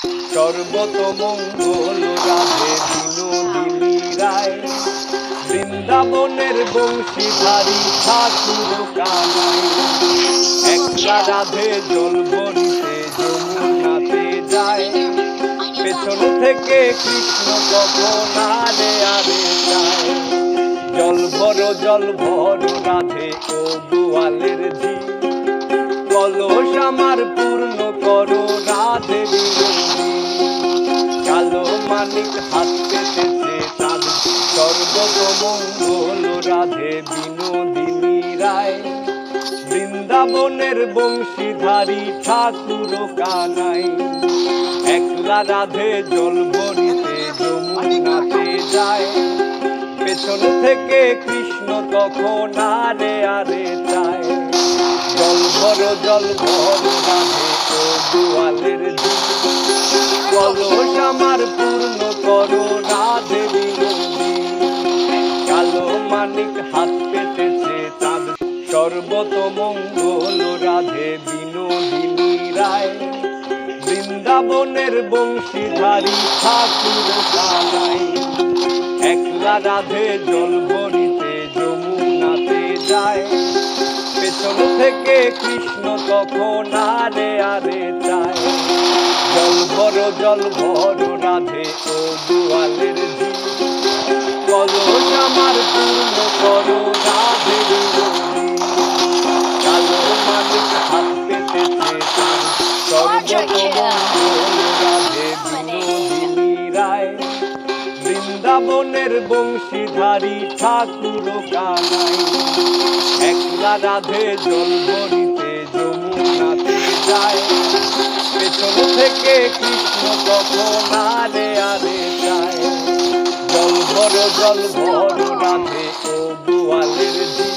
সর্বতমঙ্গল রাধে বিনোদিনী রায়, বৃন্দাবনের বংশীধারী ঠাকুর কানাই। একলা রাধে জল ভরিতে যমুনাতে যায়, পেছন থেকে কৃষ্ণ কখন আরে আরে যায়। জল ভর রাধে ও গোয়ালের ঝি, কলস আমার পূর্ণ করো রাধে বিনোদিনী। কালো মানিক হাত পেতেছে তার, সর্বতমঙ্গল রাধে বিনোদিনী রায়, বৃন্দাবনের বংশীধারী ঠাকুর কানাই। একলা রাধে জল ভরিতে যমুনাতে যায়, পেছন থেকে কৃষ্ণ তখন আরে আরে চায়। জল ভর রাধে ও গোয়ালের ঝি, কলস আমার পূর্ণ করো রাধে বিনোদিনী। কালো মানিক হাত পেতেছে তার, সর্বতমঙ্গল রাধে বিনোদিনী রায়, বৃন্দাবনের বংশীধারী ঠাকুর কানাই। একলা রাধে জল ভরিতে যমুনাতে যায়, পেছন থেকে কৃষ্ণ তখন আরে আরে চায়। জল ভর রাধে ও গোয়ালের ঝি, কলস আমার পূর্ণ করো রাধে বিনোদিনী। কালো মানিক হাত পেতেছে তার, সর্বতমঙ্গল রাধে বিনোদিনী রায়, বৃন্দাবনের বংশীধারী ঠাকুর কানাই। একলা রাধে জল ভরিতে যমুনাতে যায়, পেছন থেকে কৃষ্ণ তখন আরে আরে চায়। জল ভর রাধে ও গোয়ালের ঝি,